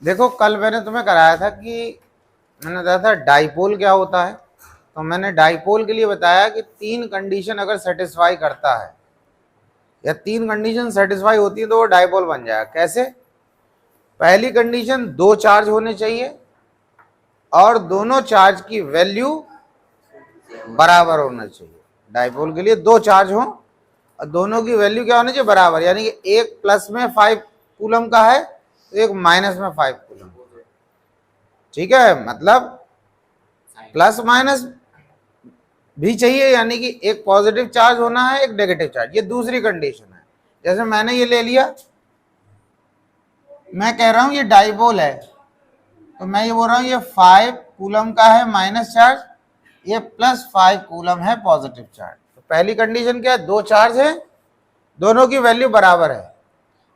देखो कल मैंने तुम्हें कराया था कि मैंने बताया था डाइपोल क्या होता है। तो मैंने डाइपोल के लिए बताया कि तीन कंडीशन अगर सेटिस्फाई करता है या तीन कंडीशन सेटिस्फाई होती है तो वो डाइपोल बन जाएगा। कैसे? पहली कंडीशन दो चार्ज होने चाहिए और दोनों चार्ज की वैल्यू बराबर होना चाहिए। डाइपोल के लिए दो चार्ज हो और दोनों की वैल्यू क्या होनी चाहिए? बराबर। यानी कि एक प्लस में 5 कूलम का है तो एक माइनस में 5 कूलम। ठीक है, मतलब प्लस माइनस भी चाहिए, यानी कि एक पॉजिटिव चार्ज होना है एक नेगेटिव चार्ज। ये दूसरी कंडीशन है। जैसे मैंने ये ले लिया, मैं कह रहा हूं ये डाइपोल है तो मैं ये बोल रहा हूं ये 5 कूलम का है माइनस चार्ज, ये प्लस 5 कूलम है पॉजिटिव चार्ज। तो पहली कंडीशन क्या है? दो चार्ज है, दोनों की वैल्यू बराबर है।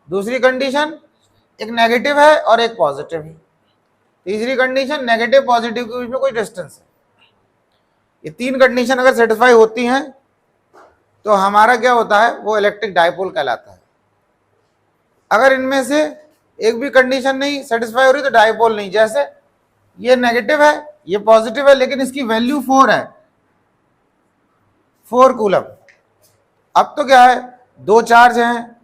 दूसरी कंडीशन एक नेगेटिव है और एक पॉजिटिव है। तीसरी कंडीशन नेगेटिव पॉजिटिव के बीच में कोई डिस्टेंस है। ये तीन कंडीशन अगर सेटिस्फाई होती हैं तो हमारा क्या होता है? वो इलेक्ट्रिक डाइपोल कहलाता है। अगर इनमें से एक भी कंडीशन नहीं सेटिस्फाई हो रही तो डाइपोल नहीं। जैसे ये नेगेटिव है ये पॉजिटिव है लेकिन इसकी वैल्यू 4 है, 4 कूलम। अब तो क्या है? दो चार्ज हैं,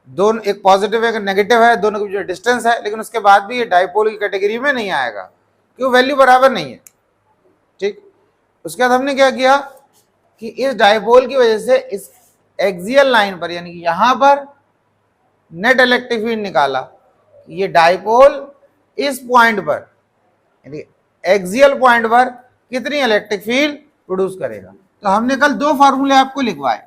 दोनों एक पॉजिटिव है एक नेगेटिव है, दोनों के बीच डिस्टेंस है, लेकिन उसके बाद भी ये डाइपोल की कैटेगरी में नहीं आएगा क्योंकि वैल्यू बराबर नहीं है। ठीक, उसके बाद हमने क्या किया कि इस डाइपोल की वजह से इस एक्सियल लाइन पर यानी कि यहां पर नेट इलेक्ट्रिक फील्ड निकाला। ये डाइपोल इस पॉइंट पर यानी एक्सियल पॉइंट पर कितनी इलेक्ट्रिक फील्ड प्रोड्यूस करेगा। तो हमने कल दो फॉर्मूले आपको लिखवाए।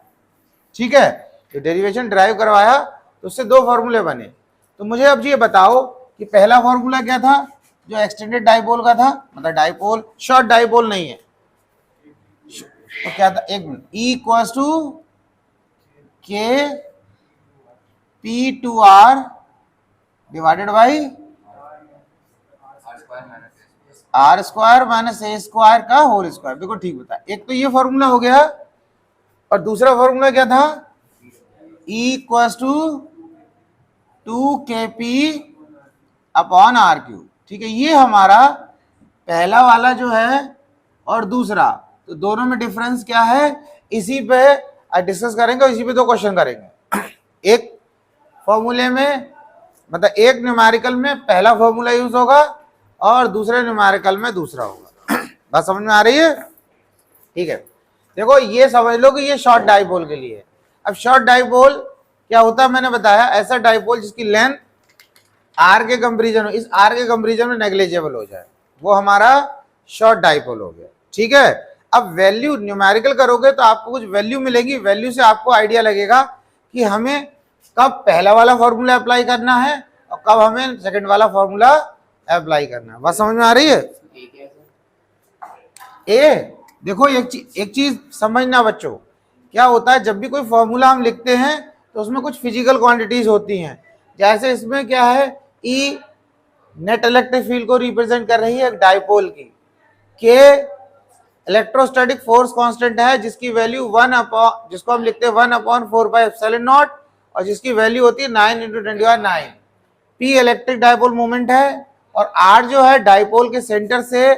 ठीक है, तो डेरिवेशन ड्राइव करवाया तो उससे दो फॉर्मूले बने। तो मुझे अब ये बताओ कि पहला फॉर्मूला क्या था जो एक्सटेंडेड डाइपोल का था, मतलब डाइपोल शॉर्ट डाइपोल नहीं है तो क्या था? एक minute, E equals to K P to R divided by R square minus A square का होल स्क्वायर। बिल्कुल ठीक बताया। एक तो ये फॉर्मूला हो गया और दूसरा फॉर्मूला क्या था? E equals to 2kp upon R cube. ठीक है, ये हमारा पहला वाला जो है और दूसरा, तो दोनों में डिफरेंस क्या है इसी पे डिस्कस करेंगे और इसी पे दो क्वेश्चन करेंगे। एक फॉर्मूले में मतलब एक न्यूमेरिकल में पहला फॉर्मूला यूज होगा और दूसरे न्यूमेरिकल में दूसरा होगा। बात समझ में आ रही है? ठीक है, देखो ये समझ लो कि ये शॉर्ट डाइपोल के लिए है। अब शॉर्ट डाइपोल क्या होता है मैंने बताया, ऐसा डाइपोल जिसकी लेंथ आर के कंपेरिजन इस आर के कंपेरिजन में नेग्लिजिबल हो जाए, वो हमारा शॉर्ट डाइपोल हो गया। ठीक है, अब वैल्यू न्यूमेरिकल करोगे तो आपको कुछ वैल्यू मिलेगी, वैल्यू से आपको आइडिया लगेगा कि हमें कब पहला वाला फॉर्मूला अप्लाई करना है और कब हमें सेकंड वाला फॉर्मूला अप्लाई करना है। बात समझ में आ रही है? ए देखो एक चीज समझना बच्चों, क्या होता है जब भी कोई फॉर्मूला हम लिखते हैं तो उसमें कुछ फिजिकल क्वांटिटीज होती हैं। जैसे इसमें क्या है, ई नेट इलेक्ट्रिक फील्ड को रिप्रेजेंट कर रही है एक डाइपोल की, के इलेक्ट्रोस्टैटिक फोर्स कांस्टेंट है जिसकी वैल्यू जिसको हम लिखते हैं 1/4πε0 और जिसकी वैल्यू होती है 9 × 10⁹। पी इलेक्ट्रिक डाइपोल मोमेंट है और आर जो है डाइपोल के सेंटर से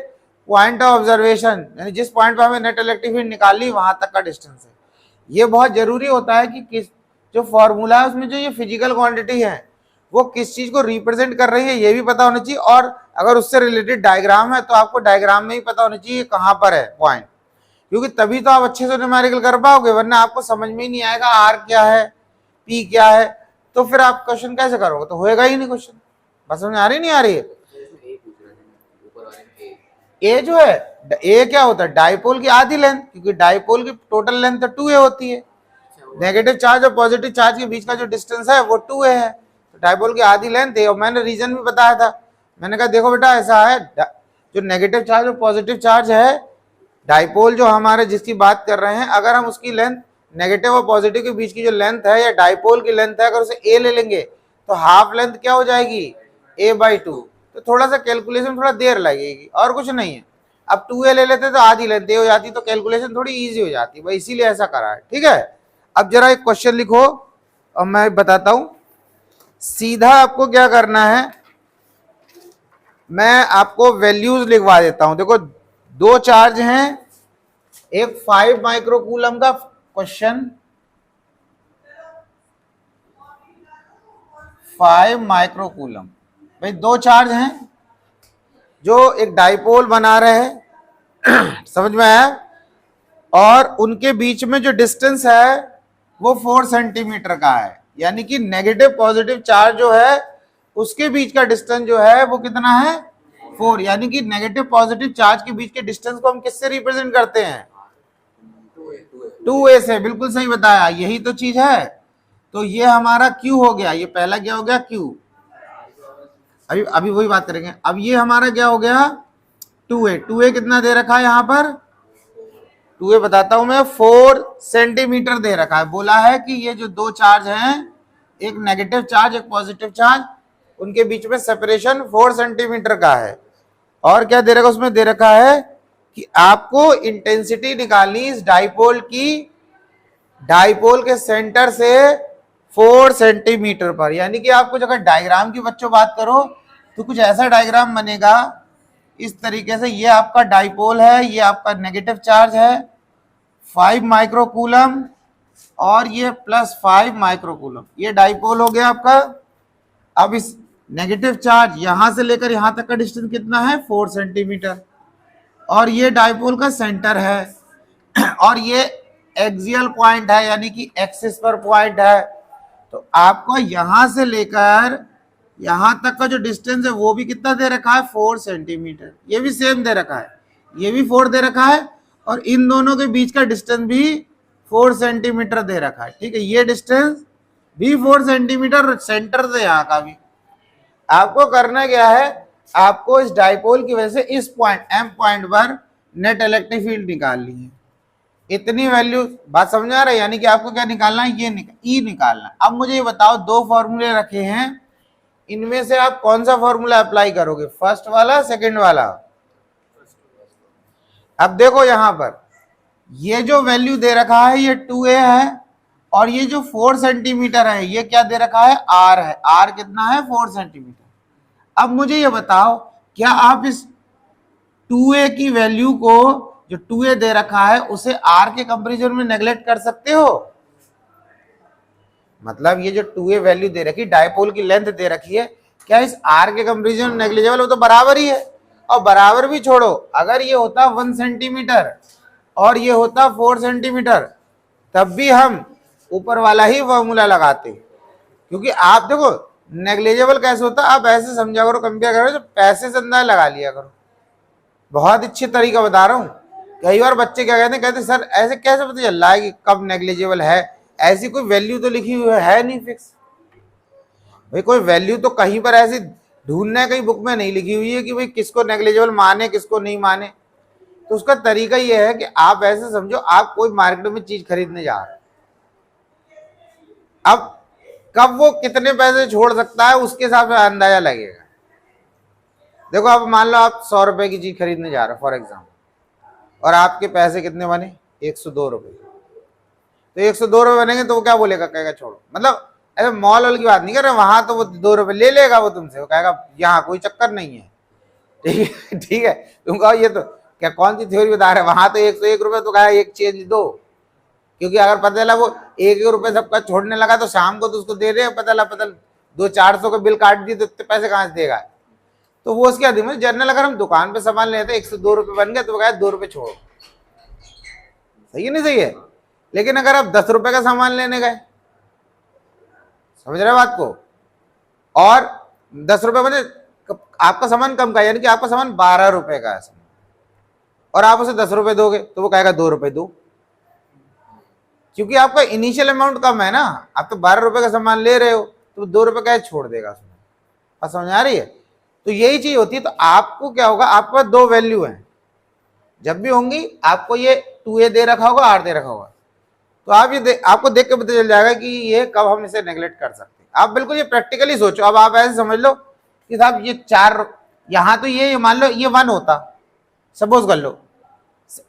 पॉइंट ऑफ ऑब्जर्वेशन यानी जिस पॉइंट पर हमें नेट इलेक्ट्रिक फील्ड निकाली वहां तक का डिस्टेंस है। ये बहुत जरूरी होता है कि किस जो फॉर्मूला है उसमें जो ये फिजिकल क्वांटिटी है वो किस चीज को रिप्रेजेंट कर रही है ये भी पता होना चाहिए, और अगर उससे रिलेटेड डायग्राम है तो आपको डायग्राम में ही पता होना चाहिए कहां पर है पॉइंट, क्योंकि तभी तो आप अच्छे से न्यूमेरिकल कर पाओगे, वरना आपको समझ में ही नहीं आएगा आर क्या है पी क्या है, तो फिर आप क्वेश्चन कैसे करोगे? तो होएगा ही नहीं क्वेश्चन। बस समझ आ रही नहीं आ रही है? ए जो है, ए क्या होता है? डाइपोल की आधी लेंथ, क्योंकि डाइपोल की टोटल लेंथ तो 2a होती है, नेगेटिव चार्ज और पॉजिटिव चार्ज के बीच का जो डिस्टेंस है वो 2a है, तो डाइपोल की आधी लेंथ है। और मैंने रीजन भी बताया था, मैंने कहा देखो बेटा ऐसा है, जो नेगेटिव चार्ज और पॉजिटिव चार्ज है डाइपोल जो हमारे जिसकी बात कर रहे हैं, अगर हम उसकी लेंथ नेगेटिव और पॉजिटिव के बीच की जो लेंथ है या डाइपोल की लेंथ है अगर उसे a ले लेंगे तो हाफ लेंथ क्या हो जाएगी? a/2। तो थोड़ा सा कैलकुलेशन थोड़ा देर लगेगी और कुछ नहीं है। अब 2a ले लेते तो आधी लेंथ a हो जाती तो कैलकुलेशन थोड़ी इजी हो जाती, भाई इसीलिए ऐसा करा है। ठीक है, अब जरा एक क्वेश्चन लिखो और मैं बताता हूं। सीधा आपको क्या करना है, मैं आपको वैल्यूज लिखवा देता हूं। देखो दो चार्ज हैं, एक 5 माइक्रोकूलम का क्वेश्चन, 5 माइक्रोकूलम। भाई दो चार्ज हैं जो एक डाइपोल बना रहे हैं समझ में आया, और उनके बीच में जो डिस्टेंस है वो 4 सेंटीमीटर का है, यानी कि नेगेटिव पॉजिटिव चार्ज जो है उसके बीच का डिस्टेंस जो है वो कितना है 4, यानी कि नेगेटिव पॉजिटिव चार्ज के बीच के डिस्टेंस को हम किससे रिप्रेजेंट करते हैं 2a से। बिल्कुल सही बताया, यही तो चीज है। तो ये हमारा Q हो गया, ये पहला क्या हो गया Q, अभी अभी वही बात करेंगे। अब ये हमारा क्या हो गया 2a, 2a कितना दे रखा है यहाँ पर 2a बताता हूं मैं 4 सेंटीमीटर दे रखा है। बोला है कि ये जो दो चार्ज हैं, एक नेगेटिव चार्ज एक पॉजिटिव चार्ज, उनके बीच में सेपरेशन 4 सेंटीमीटर का है। और क्या दे रखा उसमें दे रखा है कि आपको इंटेंसिटी निकालनी इस डाइपोल की, डाइपोल के सेंटर से 4 सेंटीमीटर पर, यानी कि आपको अगर डायग्राम की बच्चों बात करो तो कुछ ऐसा डायग्राम बनेगा इस तरीके से। ये आपका डाइपोल है, ये आपका नेगेटिव चार्ज है 5 माइक्रोकूलम, और ये +5 माइक्रोकूलम, ये डाइपोल हो गया आपका। अब इस नेगेटिव चार्ज यहां से लेकर यहां तक का डिस्टेंस कितना है 4 सेंटीमीटर, और ये डाइपोल का सेंटर है और ये एक्सियल पॉइंट है, यानी कि एक्सिस पर पॉइंट है। तो आपको यहां से लेकर यहां तक का जो डिस्टेंस है वो भी कितना दे रखा है 4 सेंटीमीटर, ये भी सेम दे रखा है, ये भी 4 दे रखा है, और इन दोनों के बीच का डिस्टेंस भी 4 सेंटीमीटर दे रखा है। ठीक है, ये डिस्टेंस भी 4 सेंटीमीटर सेंटर से यहाँ का भी। आपको करना क्या है, आपको इस डाइपोल की वजह से इस पॉइंट M पॉइंट पर नेट इलेक्ट्रिक फील्ड निकालनी है, इतनी वैल्यू। बात समझ आ रहा है, यानी कि आपको क्या निकालना है, ये E निकालना है। अब मुझे ये बताओ, दो फॉर्मूले रखे हैं, इनमें से आप कौन सा फॉर्मूला अप्लाई करोगे, फर्स्ट वाला सेकंड वाला। अब देखो यहां पर ये जो वैल्यू दे रखा है ये 2a है, और ये जो 4 सेंटीमीटर है ये क्या दे रखा है r है, r कितना है 4 सेंटीमीटर। अब मुझे ये बताओ, क्या आप इस 2a की वैल्यू को, जो 2a दे रखा है, उसे r के कंपैरिजन में नेग्लेक्ट कर सकते हो। मतलब ये जो 2a वैल्यू दे रखी, डाइपोल की लेंथ दे रखी है, क्या इस r के कंपैरिजन में नेग्लिजिबल, वो तो बराबर ही है। और बराबर भी छोड़ो, अगर ये होता 1 सेंटीमीटर और ये होता 4 सेंटीमीटर, तब भी हम ऊपर वाला ही फॉर्मूला लगाते, क्योंकि आप देखो नेग्लिजिबल कैसे होता, आप ऐसे समझा करो, कंपेयर करो, तो पैसे से अंदाजा लगा लिया करो। बहुत अच्छे तरीका बता रहा हूँ। कई बार बच्चे क्या कहते सर ऐसे कैसे पता चल रहा है कि कब नेग्लिजिबल है, ऐसी कोई वैल्यू तो लिखी हुई है नहीं फिक्स। भाई कोई वैल्यू तो कहीं पर ऐसी ढूंढना है, कहीं बुक में नहीं लिखी हुई है कि भाई किसको नेग्लिजिबल माने किसको नहीं माने। तो उसका तरीका यह है कि आप ऐसे समझो, आप कोई मार्केट में चीज खरीदने जा रहे, अब कब वो कितने पैसे छोड़ सकता है उसके हिसाब से अंदाजा लगेगा। देखो अब मान लो आप 100 रुपए की चीज खरीदने जा रहे हो फॉर एग्जाम्पल, और आपके पैसे कितने बने 102 रुपए, तो 102 रुपए बनेंगे तो वो क्या बोलेगा, कहेगा छोड़ो। मतलब ऐसे मॉल वाल की बात नहीं कर रहे, वहां तो वो 2 रुपए ले लेगा वो तुमसे, वो कहेगा यहाँ कोई चक्कर नहीं है। ठीक है, तुम कहो ये तो क्या कौन सी थ्योरी बता रहे, वहां तो 101 रुपए तो कहा एक चेंज दो, क्योंकि अगर पता चला वो 1 रुपए सबका छोड़ने लगा तो शाम को तो उसको दे रहे, पता 200-400 का बिल काट दिए तो इतने पैसे कहाँ से देगा। तो वो उसके आदमी जनरल, अगर हम दुकान पे सामान लेते 102 रुपए बन गए तो वो कहा 2 रुपए छोड़ो, सही है नहीं सही है। लेकिन अगर आप 10 रुपए का सामान लेने गए, समझ रहे बात को, और 10 रुपए बने आपका सामान कम का, यानी कि आपका सामान 12 रुपए का है और आप उसे 10 रुपए दोगे तो वो कहेगा 2 रुपए दो, क्योंकि आपका इनिशियल अमाउंट कम है ना। आप तो 12 रुपए का सामान ले रहे हो तो 2 रुपए का छोड़ देगा उसमें। बात समझ आ रही है। तो यही चीज होती है। तो आपको क्या होगा, आपके पास दो वैल्यू हैं, जब भी होंगी आपको ये 2a दे रखा होगा, r दे रखा होगा, तो आप ये आपको देख के पता चल जाएगा कि ये कब हम इसे नेग्लेक्ट कर सकते हैं। आप बिल्कुल ये प्रैक्टिकली सोचो। अब आप ऐसे समझ लो कि साहब ये 4, यहां तो ये मान लो ये 1 होता, सपोज कर लो,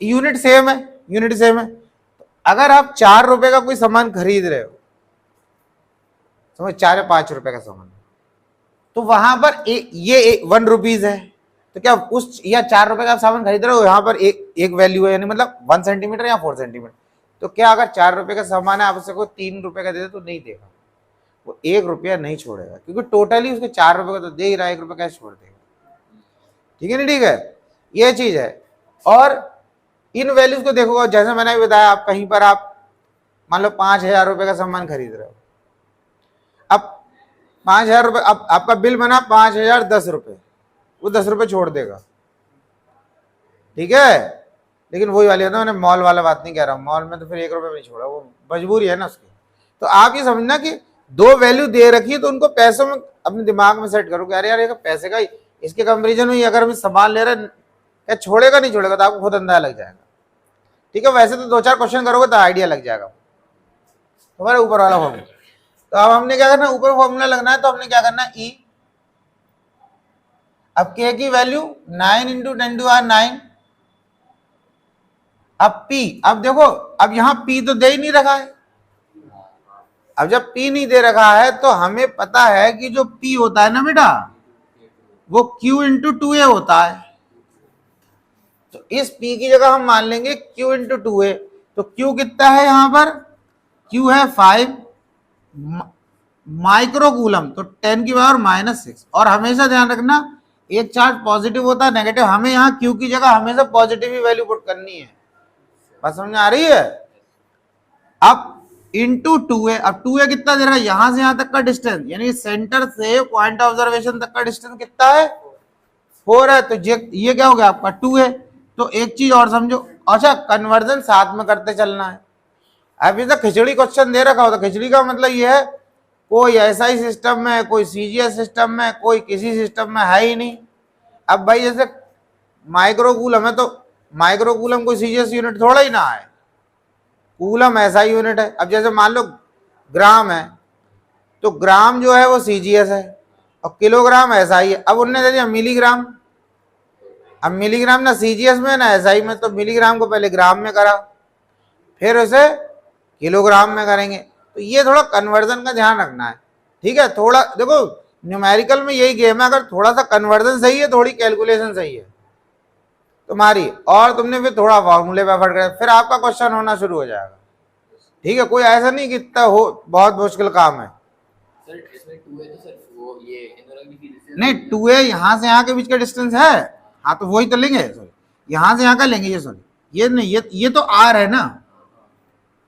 यूनिट सेम है, यूनिट सेम है। अगर आप 4 रुपए का कोई सामान खरीद रहे हो, समझ 4 या 5 रुपए का सामान, तो वहां पर ये 1 रुपीज है, तो क्या उस या 4 रुपए का आप सामान खरीद रहे हो, यहाँ पर एक वैल्यू है, यानी मतलब 1 सेंटीमीटर या 4 सेंटीमीटर। तो क्या अगर 4 रुपए का सामान है, आप उससे कोई 3 रुपए का दे दे तो नहीं देगा, वो 1 रुपया नहीं छोड़ेगा, क्योंकि टोटली उसके 4 रुपए का तो दे ही रहा है, 1 रुपया कैसे छोड़ देगा। ठीक है ना, ठीक है, ये चीज है। और इन वैल्यूज को देखो, जैसे मैंने बताया, आप कहीं पर आप मान लो 5,000 रुपए का सामान खरीद रहे हो, अब 5,000 रुपए, अब आपका बिल बना 5,010 रुपए, वो 10 रुपए छोड़ देगा, ठीक है। लेकिन वही वाली होता है, मैंने मॉल वाला बात नहीं कह रहा हूँ, मॉल में तो फिर 1 रुपए नहीं छोड़ा, वो मजबूरी है ना उसकी। तो आप ये समझना कि दो वैल्यू दे रखी है, तो उनको पैसों में अपने दिमाग में सेट करो कि अरे यार ये पैसे का, इसके कंपेरिजन में अगर हम सामान ले रहे हैं, क्या छोड़ेगा नहीं छोड़ेगा, तो आपको खुद अंदाजा लग जाएगा। ठीक है, वैसे तो 2-4 क्वेश्चन करोगे तो आइडिया लग जाएगा तुम्हारे ऊपर वाला फॉर्मूला। तो अब हमने क्या करना है, ऊपर फॉर्मूला लगना है, तो हमने क्या करना है, ई। अब के की वैल्यू 9 × 10⁻⁹। अब पी, अब देखो, अब यहां पी तो दे ही नहीं रखा है। अब जब पी नहीं दे रखा है तो हमें पता है कि जो पी होता है ना बेटा, वो Q × 2A होता है। तो इस P की जगह हम मान लेंगे Q × 2A। तो Q कितना है यहां पर, Q है 5 माइक्रोकूलम, तो 10⁻⁻6। और हमेशा ध्यान रखना, एक चार्ज पॉजिटिव होता है नेगेटिव, हमें यहाँ Q की जगह हमेशा पॉजिटिव ही वैल्यू पुट करनी है। बात समझ आ रही है। अब इंटू 2A, अब 2A कितना दे रहा है, यहां से यहां तक का डिस्टेंस, यानी सेंटर से पॉइंट ऑब्जर्वेशन तक का डिस्टेंस कितना है, 4 है। तो ये क्या हो गया आपका 2A। तो एक चीज और समझो, अच्छा कन्वर्जन साथ में करते चलना है। अभी तक खिचड़ी क्वेश्चन दे रखा होता, खिचड़ी का मतलब ये है कोई SI सिस्टम में, कोई CGS सिस्टम में, कोई किसी सिस्टम में है ही नहीं। अब भाई जैसे माइक्रोकूलम है, तो माइक्रोकूलम कोई CGS यूनिट थोड़ा ही ना है, कूलम SI यूनिट है। अब जैसे मान लो ग्राम है, तो ग्राम जो है वो CGS है और किलोग्राम SI है। अब उनने दे दिया मिलीग्राम, अब मिलीग्राम ना CGS में ना SI में, तो मिलीग्राम को पहले ग्राम में करा, फिर उसे किलोग्राम में करेंगे। तो ये थोड़ा कन्वर्जन का ध्यान रखना है, ठीक है। थोड़ा देखो न्यूमेरिकल में यही गेम है, अगर थोड़ा सा कन्वर्जन सही है, थोड़ी कैलकुलेशन सही है तुम्हारी, और तुमने फिर थोड़ा फॉर्मूले पे एफर्ट किया, फिर आपका क्वेश्चन होना शुरू हो जाएगा। ठीक है, कोई ऐसा नहीं कि इतना हो बहुत मुश्किल काम है। सर इसमें 2A तो सर वो ये इन दोनों की डिस्टेंस नहीं 2A यहाँ से यहाँ के बीच का डिस्टेंस है, हाँ तो वही तो लेंगे, सॉरी यहाँ से यहाँ का लेंगे, ये सॉरी ये नहीं, ये तो R है ना,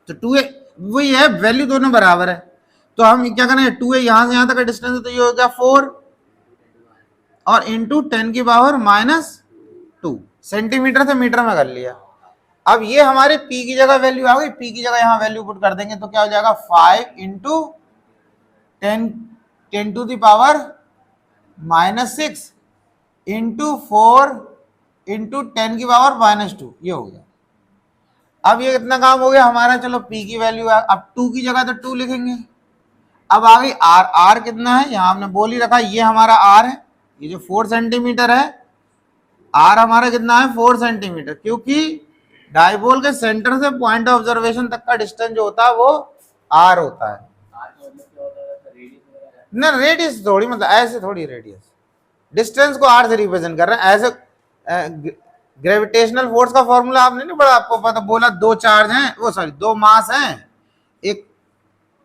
तो 2A वही है, वैल्यू दोनों बराबर है। तो हम क्या करेंगे, 2A यहाँ से यहाँ तक का डिस्टेंस है, तो ये हो गया 4 और इंटू 10⁻⁻2 सेंटीमीटर से मीटर में कर लिया। अब ये हमारे P की जगह वैल्यू आ गई, P की जगह यहाँ वैल्यू पुट कर देंगे, तो क्या हो जाएगा 5 × 10⁻⁻6 इंटू 4 इंटू 10⁻⁻2, ये हो गया। अब ये कितना काम हो गया हमारा, चलो P की वैल्यू है, अब 2 की जगह तो 2 लिखेंगे। अब आ गई R, R कितना है, यहाँ हमने बोल ही रखा, ये हमारा R है, ये जो 4 सेंटीमीटर है, R हमारा कितना है 4 सेंटीमीटर, क्योंकि डाइपोल के सेंटर से पॉइंट ऑब्जर्वेशन तक का डिस्टेंस जो होता है वो R होता है। ना रेडियस थोड़ी, मतलब ऐसे थोड़ी रेडियस, डिस्टेंस को R से रिप्रेजेंट कर रहे हैं। ऐसे ग्रेविटेशनल फोर्स का फॉर्मूला आपने नहीं पढ़ा, आपको पता, बोला 2 चार्ज हैं, वो सॉरी 2 मास हैं,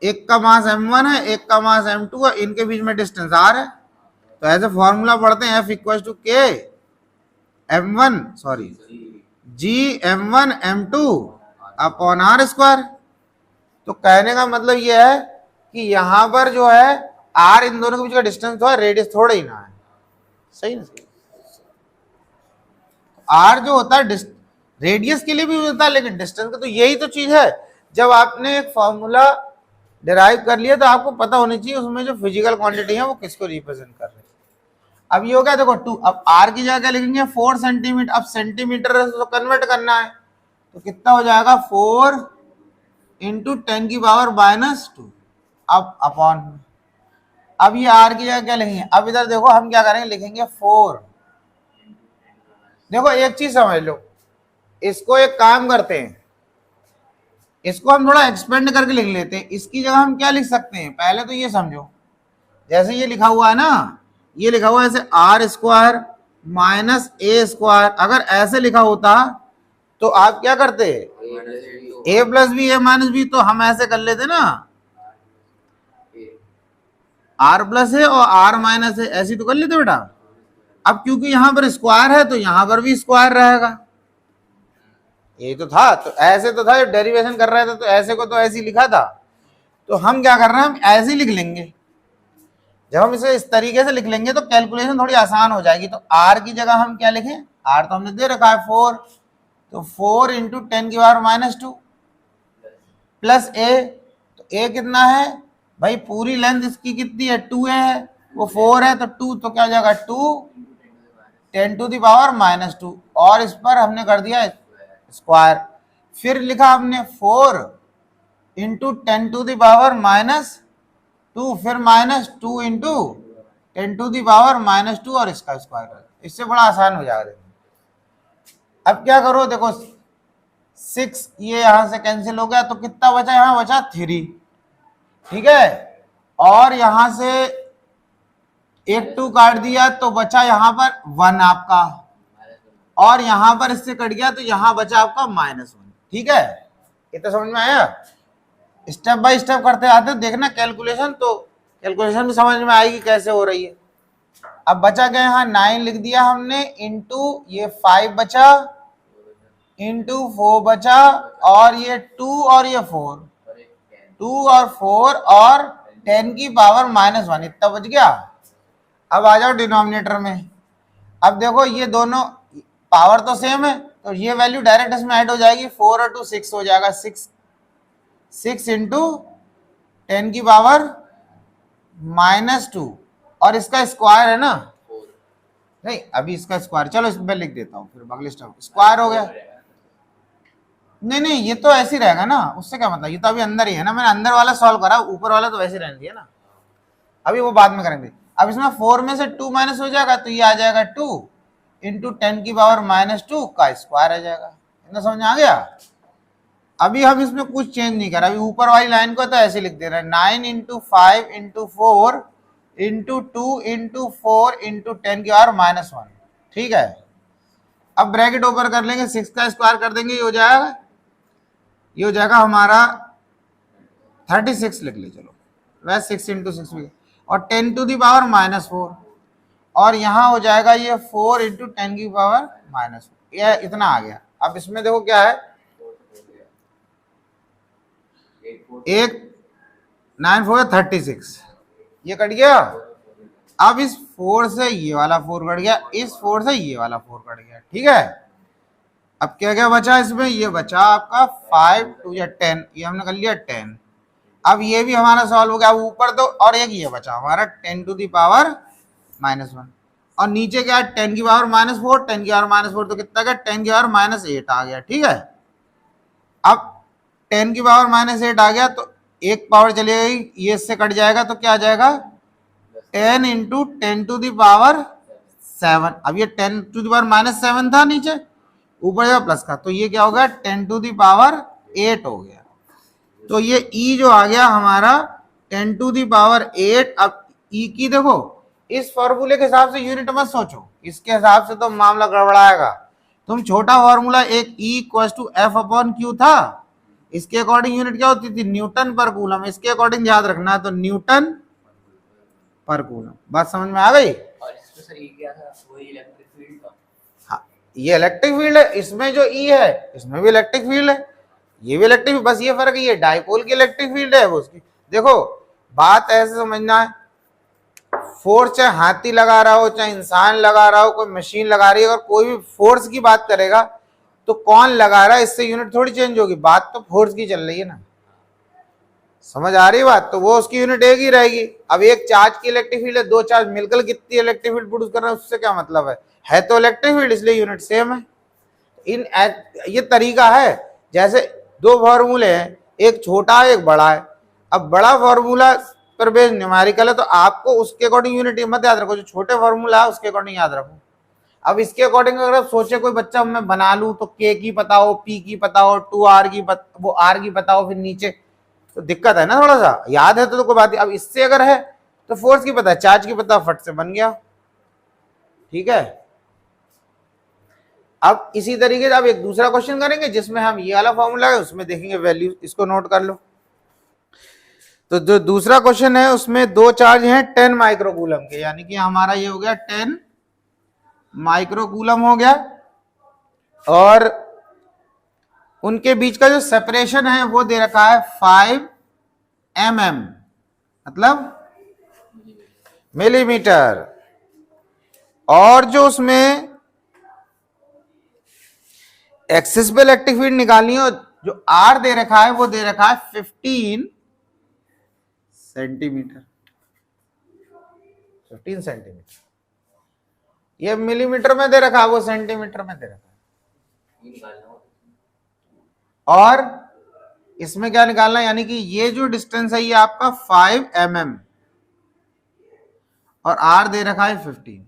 एक का मास m1 है, एक का मास m2 है, इनके बीच में डिस्टेंस r है। तो ऐसे फॉर्मूला पढ़ते हैं, F = K m1 sorry G m1 m2 upon r²। तो कहने का मतलब ये है कि यहां पर जो है r इन दोनों के बीच का डिस्टेंस तो है, रेडियस थोड़ा ही ना है, सही ना। R जो होता है रेडियस के लिए भी होता है, लेकिन डिस्टेंस का तो यही तो चीज है। जब आपने एक फॉर्मूला डिराइव कर लिया तो आपको पता होनी चाहिए उसमें जो फिजिकल क्वांटिटी है वो किसको रिप्रेजेंट कर रहे हैं। अब ये हो गया देखो 2, अब R की जगह क्या लिखेंगे 4 सेंटीमीटर, अब सेंटीमीटर तो कन्वर्ट करना है, तो कितना हो जाएगा 4 × 10⁻⁻2 अब अपॉन, अब ये R की जगह क्या लिखेंगे, अब इधर देखो हम क्या करेंगे, लिखेंगे 4। देखो एक चीज समझ लो, इसको एक काम करते हैं, इसको हम थोड़ा एक्सपेंड करके लिख लेते हैं। इसकी जगह हम क्या लिख सकते हैं, पहले तो ये समझो, जैसे ये लिखा हुआ है ना, ये लिखा हुआ है ऐसे R² माइनस ए स्क्वायर। अगर ऐसे लिखा होता तो आप क्या करते, ए प्लस बी ए माइनस बी, तो हम ऐसे कर लेते ना, आर प्लस है और आर माइनस है, ऐसी तो कर लेते बेटा। अब क्योंकि यहां पर स्क्वायर है तो यहां पर भी स्क्वायर रहेगा, ये तो था। तो ऐसे तो था, जब डेरिवेशन कर रहे थे तो ऐसे को तो ऐसे ही लिखा था। तो हम क्या कर रहे हैं, हम ऐसे ही लिख लेंगे। जब हम इसे इस तरीके से लिख लेंगे तो कैलकुलेशन थोड़ी आसान हो जाएगी। तो आर की जगह हम क्या लिखें, आर तो हमने दे रखा है 4, तो 4 इंटू 10⁻², प्लस ए, तो ए कितना है भाई, पूरी लेंथ इसकी कितनी है, 2a है, वो 4 है, तो 2, तो क्या हो जाएगा 2 10⁻², और इस पर हमने कर दिया स्क्वायर। फिर लिखा हमने 4 इंटू 10⁻², फिर -2 इंटू 10⁻², और इसका स्क्वायर कर, इससे बड़ा आसान हो जाएगा। अब क्या करो, देखो 6 ये यहां से कैंसिल हो गया, तो कितना बचा, यहां बचा 3, ठीक है। और यहां से एक 2 काट दिया तो बचा यहां पर 1 आपका, और यहां पर इससे कट गया तो यहां बचा आपका -1, ठीक है। ये तो समझ में आया। स्टेप बाय स्टेप करते आते देखना कैलकुलेशन, तो कैलकुलेशन भी समझ में आएगी कैसे हो रही है। अब बचा गया यहाँ 9 लिख दिया हमने, इंटू ये 5 बचा, इंटू 4 बचा, और ये 2 और ये 4, 2 और 4 और 10⁻⁻1, इतना बच गया। अब आ जाओ डिनोमिनेटर में। अब देखो ये दोनों पावर तो सेम है, तो ये वैल्यू डायरेक्ट इसमें ऐड हो जाएगी, 4 और 2 6 हो जाएगा, 6 इंटू 10⁻⁻2, और इसका स्क्वायर है ना, नहीं अभी इसका स्क्वायर, चलो इस पे लिख देता हूँ, फिर अगले स्टेप स्क्वायर हो गया। नहीं ये तो ऐसे ही रहेगा ना, उससे क्या मतलब, ये तो अभी अंदर ही है ना, मैंने अंदर वाला सॉल्व करा, ऊपर वाला तो वैसे रहने दिया ना, अभी वो बाद में करेंगे। अब इसमें 4 में से 2 माइनस हो जाएगा, तो ये आ जाएगा 2 इंटू 10⁻⁻2 का स्क्वायर आ जाएगा। इतना समझ में आ गया। अभी हम इसमें कुछ चेंज नहीं कर, अभी ऊपर वाली लाइन को तो ऐसे लिख दे रहे हैं, 9 into 5 into 4 into 2 into 4 into 10⁻⁻1, ठीक है। अब ब्रैकेट ओपन कर लेंगे, 6 का स्क्वायर कर देंगे, ये हो जाएगा, ये हो जाएगा हमारा 36 लिख ले, चलो वैसे 6 इंटू 6 भी, और 10⁻⁻4, और यहाँ हो जाएगा ये 4 इंटू 10⁻⁻4, ये इतना आ गया। अब इसमें देखो क्या है, एक 9 4 36, ये कट गया। अब इस 4 से ये वाला 4 कट गया, इस 4 से ये वाला 4 कट गया, ठीक है। अब क्या क्या बचा इसमें, ये बचा आपका 5 2 या 10, ये हमने कर लिया 10। अब ये भी हमारा सॉल्व हो गया। ऊपर तो और एक ये बचा हमारा 10⁻⁻1, और नीचे क्या है 10⁻⁻4, 10⁻⁻4 तो कितना गया 10⁻⁻8 आ गया, ठीक है। अब 10⁻⁻8 आ गया तो एक पावर चली गई, ये इससे कट जाएगा, तो क्या आ जाएगा 10 इंटू 10⁻7। अब ये 10⁻⁻7 था नीचे, ऊपर जाएगा प्लस का, तो ये क्या हो गया 10⁻8 हो गया। तो ये ई जो आ गया हमारा 10⁸। अब ई की देखो इस फॉर्मूले के हिसाब से यूनिट मत सोचो, इसके हिसाब से तो मामला गड़बड़ाएगा। तुम छोटा फॉर्मूला एक E equals to F upon Q था, इसके अकॉर्डिंग यूनिट क्या होती थी न्यूटन पर कूलम, इसके अकॉर्डिंग याद रखना है, तो न्यूटन पर कूलम। बात समझ में आ गई। और इसमें सर ये क्या था, वही इलेक्ट्रिक फील्ड था। हाँ ये इलेक्ट्रिक फील्ड है, इसमें जो ई है इसमें भी इलेक्ट्रिक फील्ड है, ये भी इलेक्ट्रिक, बस ये फर्क ये डाइपोल की इलेक्ट्रिक फील्ड है वो उसकी। देखो बात ऐसे समझना है, फोर्स चाहे हाथी लगा रहा हो, चाहे इंसान लगा रहा हो, कोई मशीन लगा रही है, अगर कोई भी फोर्स की बात करेगा तो कौन लगा रहा है इससे यूनिट थोड़ी चेंज होगी, बात तो फोर्स की चल रही है ना, समझ आ रही बात, तो वो उसकी यूनिट एक ही रहेगी। अब एक चार्ज की इलेक्ट्रिक फील्ड है, दो चार्ज मिलकर कितनी इलेक्ट्रिक फील्ड प्रोड्यूस कर रहे हैं उससे क्या मतलब है तो इलेक्ट्रिक फील्ड, इसलिए यूनिट सेम है। इन ये तरीका है, जैसे दो फॉर्मूले हैं, एक छोटा है एक बड़ा है। अब बड़ा फॉर्मूला पर बेस्ड न्यूमेरिकल है तो आपको उसके अकॉर्डिंग यूनिट मत याद रखो, जो छोटे फॉर्मूला है उसके अकॉर्डिंग याद रखो। अब इसके अकॉर्डिंग अगर आप सोचे कोई बच्चा मैं बना लूं तो के की पता हो, पी की पता हो, 2r की वो आर की पता हो, फिर नीचे तो दिक्कत है ना, थोड़ा सा याद है तो कोई बात नहीं। अब इससे अगर है तो फोर्स की पता है, चार्ज की पता, फट से बन गया, ठीक है। अब इसी तरीके से अब एक दूसरा क्वेश्चन करेंगे जिसमें हम ये वाला फॉर्मूला है उसमें देखेंगे वैल्यू, इसको नोट कर लो। तो जो दूसरा क्वेश्चन है उसमें दो चार्ज हैं 10 माइक्रोकूलम के, यानी कि हमारा ये हो गया 10 माइक्रोकूलम हो गया, और उनके बीच का जो सेपरेशन है वो दे रखा है 5 mm, मतलब मिलीमीटर, और जो उसमें एक्सेसिबल इलेक्ट्रिक फील्ड निकालनी है जो आर दे रखा है वो दे रखा है 15 सेंटीमीटर। 15 सेंटीमीटर, ये मिलीमीटर में दे रखा है, वो सेंटीमीटर में दे रखा है। और इसमें क्या निकालना है, यानी कि ये जो डिस्टेंस है ये आपका 5 mm और आर दे रखा है 15।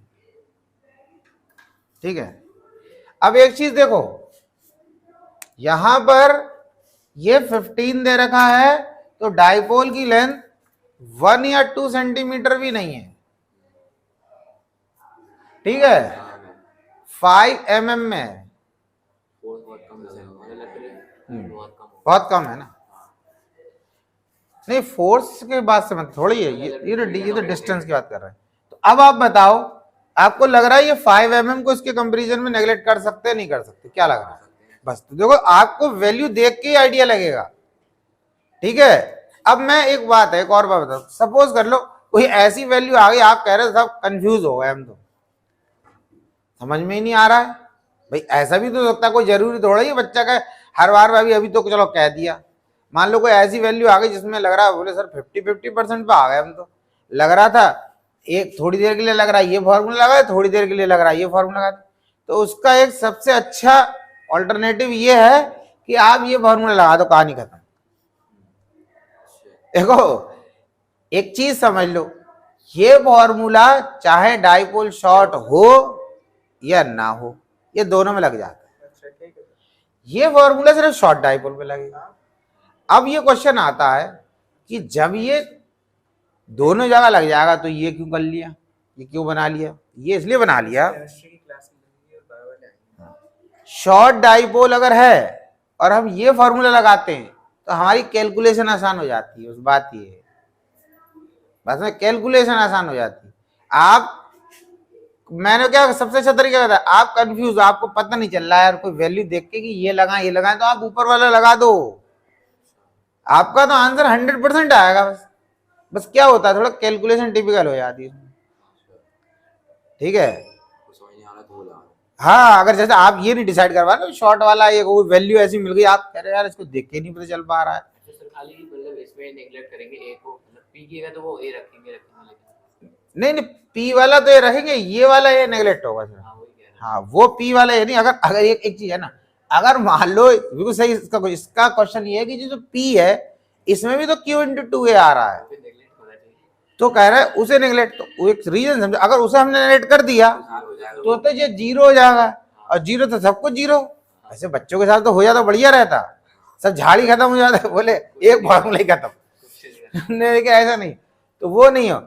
ठीक है, अब एक चीज देखो, यहां पर ये 15 दे रखा है तो डाइपोल की लेंथ 1 या 2 सेंटीमीटर भी नहीं है, ठीक है, 5 mm में है, बहुत कम है ना। नहीं, फोर्स के बात से मत थोड़ी है, ये तो डिस्टेंस की बात कर रहे हैं। तो अब आप बताओ, आपको लग रहा है ये 5 mm को इसके कंपैरिजन में नेगलेक्ट कर सकते हैं, नहीं कर सकते, क्या लग रहा है? बस तो देखो, आपको वैल्यू देख के ही आइडिया लगेगा। ठीक है, अब मैं एक बात है, एक और बात बताऊं, सपोज कर लो कोई ऐसी वैल्यू आ गई, आप कह रहे हो सब कंफ्यूज हो गए, हम तो समझ में ही नहीं आ रहा है। भाई ऐसा भी तो सकता है, कोई जरूरी थोड़ा ही बच्चा का हर बार अभी तो चलो कह दिया। मान लो कोई ऐसी वैल्यू आ गई जिसमें लग रहा है, बोले सर 50% पे आ गए हम, तो लग रहा था एक थोड़ी देर के लिए लग रहा है ये फॉर्मूला लगा, थोड़ी देर के लिए लग रहा है ये फॉर्मूला लगा, तो उसका एक सबसे अच्छा ऑल्टरनेटिव ये है कि आप ये फॉर्मूला लगा दो, कहानी खत्म। देखो एक चीज समझ लो, ये फॉर्मूला चाहे डाइपोल शॉर्ट हो या ना हो, ये दोनों में लग जाता है। ये फॉर्मूला सिर्फ शॉर्ट डाइपोल में लगेगा। अब ये क्वेश्चन आता है कि जब ये दोनों जगह लग जाएगा तो ये क्यों कर लिया, ये क्यों बना लिया? ये इसलिए बना लिया, शॉर्ट डाइपोल अगर है और हम ये फॉर्मूला लगाते हैं तो हमारी कैलकुलेशन आसान हो जाती है। उस बात ये है, बस में कैलकुलेशन आसान हो जाती है। आप, मैंने क्या सबसे अच्छा तरीका बताया, आप कंफ्यूज, आपको पता नहीं चल रहा है यार कोई वैल्यू देख के कि ये लगाएं तो आप ऊपर वाला लगा दो, आपका तो आंसर 100% आएगा। बस क्या होता है, थोड़ा कैलकुलेशन टिपिकल हो जाती है। ठीक है, हाँ, अगर जैसे आप ये नहीं डिसाइड करवा रहे शॉर्ट वाला, ये वैल्यू ऐसी मिल गई, आप कह रहे यार इसको देख के नहीं पता चल पा रहा है, खाली मतलब इसमें नेगलेक्ट करेंगे ए को, मतलब पी किएगा तो वो ए रखेंगे नहीं, पी वाला तो ये रखेंगे, ये वाला ये नेगलेक्ट होगा सर। हाँ, वो पी वाला ये नहीं। अगर एक चीज है ना, अगर मान लो बिल्कुल सही, इसका क्वेश्चन ये है कि जो पी है इसमें भी तो क्यू इंटू 2a आ रहा है, तो कह रहा है उसे नेगलेक्ट, तो एक रीजन समझो, अगर उसे हमने नेगलेक्ट कर दिया तो ये जीरो हो जाएगा, और जीरो तो सब कुछ जीरो। ऐसे बच्चों के साथ तो हो जाता, बढ़िया रहता, सब झाड़ी खत्म हो जाता, बोले एक फॉर्मूला ही खत्म। नहीं, ऐसा नहीं, तो वो नहीं हो,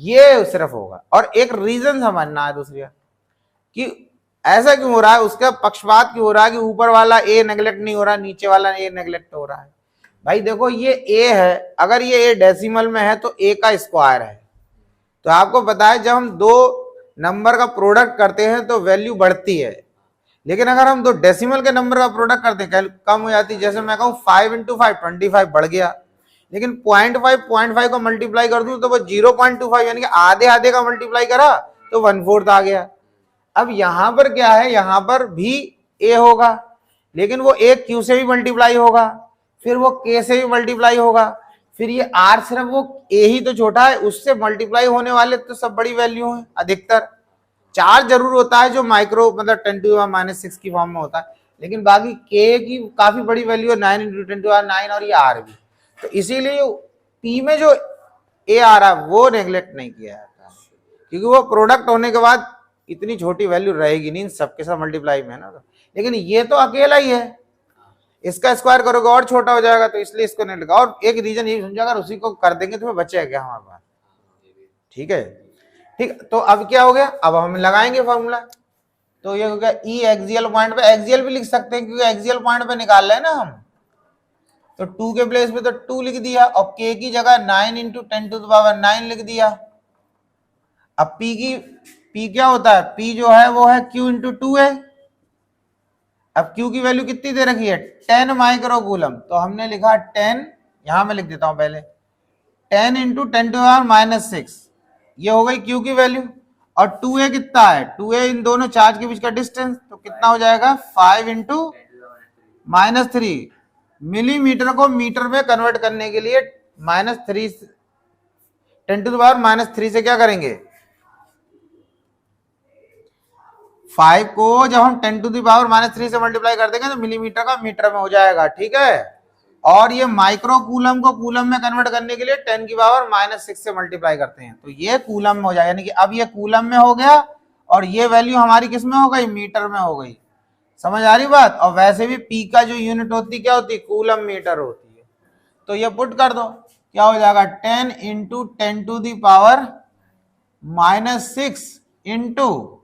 ये सिर्फ होगा। और एक रीजन समझना है दूसरी कि ऐसा क्यों हो रहा है, उसका पक्षपात क्यों हो रहा है कि ऊपर वाला ए नेगलेक्ट नहीं हो रहा, नीचे वाला ए नेगलेक्ट हो रहा है। भाई देखो, ये ए है, अगर ये ए डेसिमल में है तो ए का स्क्वायर है, तो आपको पता है जब हम दो नंबर का प्रोडक्ट करते हैं तो वैल्यू बढ़ती है, लेकिन अगर हम दो डेसिमल के नंबर का प्रोडक्ट करते हैं कम हो जाती है। जैसे मैं कहूँ 5 × 5 25 बढ़ गया, लेकिन 0.5 को मल्टीप्लाई कर दूं तो वो 0.25 यानी कि आधे आधे का मल्टीप्लाई करा तो 1/4 आ गया। अब यहां पर क्या है, यहां पर भी ए होगा, लेकिन वो ए क्यू से भी मल्टीप्लाई होगा, फिर वो के से भी मल्टीप्लाई होगा, फिर ये आर सिर्फ वो ए ही तो छोटा है, उससे मल्टीप्लाई होने वाले तो सब बड़ी वैल्यू है। अधिकतर 4 जरूर होता है जो माइक्रो मतलब 10⁻⁻6 की फॉर्म में होता है, लेकिन बाकी के की काफी बड़ी वैल्यू है, 9 × 10⁻9 और ये आर भी। तो इसीलिए पी में जो ए आ रहा है वो नेग्लेक्ट नहीं किया जाता, क्योंकि वो प्रोडक्ट होने के बाद इतनी छोटी वैल्यू रहेगी नहीं सबके साथ मल्टीप्लाई में ना। लेकिन ये तो अकेला ही है, इसका स्क्वायर करोगे और छोटा हो जाएगा, तो इसलिए इसको नहीं लगा। और एक रीजन ये समझो, अगर उसी को कर देंगे तो बचेगा क्या हमारे पास। ठीक है, ठीक, तो अब क्या हो गया, अब हम लगाएंगे फॉर्मूला। तो ये हो गया ई एक्सियल पॉइंट पे, एक्सियल भी लिख सकते हैं क्योंकि एक्सियल पॉइंट पे निकाल रहे हैं ना हम, तो 2 के प्लेस पे तो 2 लिख दिया और k की जगह 9 इंटू 10⁻9 लिख दिया। अब p क्या होता है, p जो है वो है q इंटू 2 है। अब q की वैल्यू कितनी दे रखी है, 10 माइक्रो कूलम, तो हमने लिखा 10, यहां मैं लिख देता हूं पहले 10 इंटू 10⁻⁻6, ये हो गई q की वैल्यू। और 2a कितना है, 2a इन दोनों चार्ज के बीच का डिस्टेंस, तो कितना हो जाएगा 5 इंटू -3। मिलीमीटर को मीटर में कन्वर्ट करने के लिए -3 10⁻³ से क्या करेंगे, 5 को जब हम 10⁻³ से मल्टीप्लाई कर देंगे तो मिलीमीटर का मीटर में हो जाएगा, ठीक है। और ये माइक्रो कूलम को कूलम में कन्वर्ट करने के लिए 10⁻⁻6 से मल्टीप्लाई करते हैं, तो ये कूलम में हो जाएगा, यानी कि अब ये कूलम में हो गया और ये वैल्यू हमारी किस में हो गई, मीटर में हो गई। समझ आ रही बात। और वैसे भी पी का जो यूनिट होती क्या होती है, कूलम मीटर होती है। तो ये पुट कर दो, क्या हो जाएगा 10 इंटू 10⁻⁻6 इंटू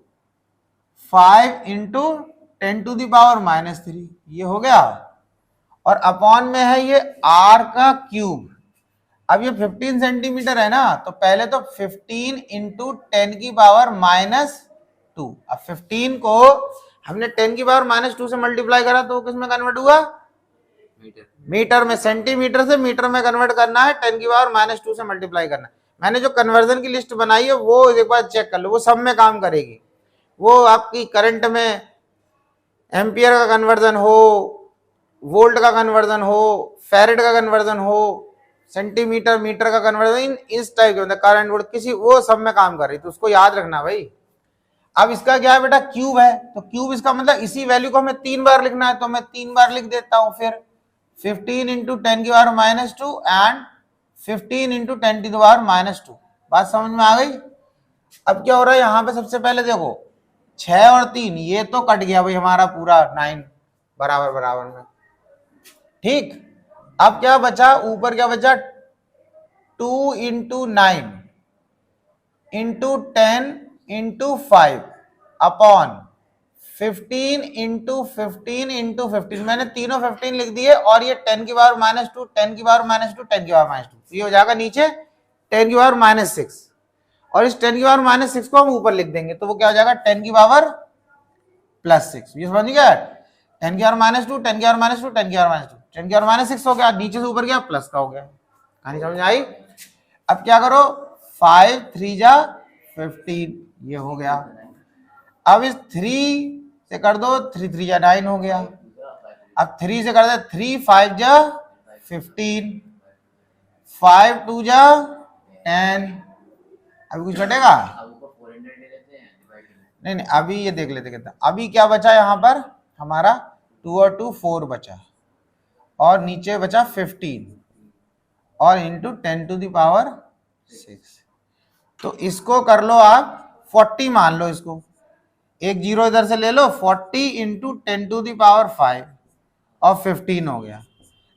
5 इंटू 10⁻⁻3, ये हो गया। और अपॉन में है ये r का क्यूब। अब ये 15 सेंटीमीटर है ना, तो पहले तो 15 इंटू 10⁻⁻2। अब 15 को हमने 10⁻⁻2 से मल्टीप्लाई करा तो किस में कन्वर्ट हुआ, मीटर में। सेंटीमीटर से मीटर में कन्वर्ट करना है, 10⁻⁻2 से मल्टीप्लाई करना है। मैंने जो कन्वर्जन की लिस्ट बनाई है वो एक बार चेक कर लो, वो सब में काम करेगी। वो आपकी करंट में एम्पियर का कन्वर्जन हो, वोल्ट का कन्वर्जन हो, फैरेड का कन्वर्जन हो, सेंटीमीटर मीटर का कन्वर्जन, इस टाइप के मतलब करंट वोल्ट किसी, वो सब में काम कर रही, तो उसको याद रखना भाई। अब इसका क्या है बेटा, क्यूब है, तो क्यूब इसका मतलब इसी वैल्यू को हमें 3 बार लिखना है, तो मैं 3 बार लिख देता हूं। फिर 15 इंटू 10⁻⁻2 एंड 15 इंटू 10⁻²। बात समझ में आ गई। अब क्या हो रहा है यहाँ पे, सबसे पहले देखो 6 और 3 ये तो कट गया भाई हमारा पूरा 9 बराबर बराबर में, ठीक। अब क्या बचा, ऊपर क्या बचा, 2 into 9 into 10 into 5 upon 15 into 15 into 15, मैंने तीनों 15 लिख दिए, और ये 10⁻⁻2 10⁻⁻2 10⁻⁻2, ये हो जाएगा नीचे 10⁻⁻6, और इस 10⁻⁻6 को हम ऊपर लिख देंगे, तो वो क्या हो जाएगा 10⁻+6। ये समझ गया, 10⁻⁻2 10⁻⁻2 10⁻⁻2 10⁻⁻6 हो गया, नीचे से ऊपर गया प्लस का हो गया। कहानी समझ आई। अब क्या करो, 5 3 जा 15, ये हो गया। अब इस 3 से कर दो, 3 3 जा 9 हो गया। अब 3 से कर दो, 3 5 जा 15, 5 2 जा 10। अभी कुछ घटेगा, नहीं, अभी ये देख लेते कितना। अभी क्या बचा यहाँ पर हमारा, 2 और 2 4 बचा, और नीचे बचा 15 और इंटू 10⁻6। तो इसको कर लो आप 40 मान लो, इसको एक जीरो इधर से ले लो, 40 इंटू 10⁵ और 15 हो गया।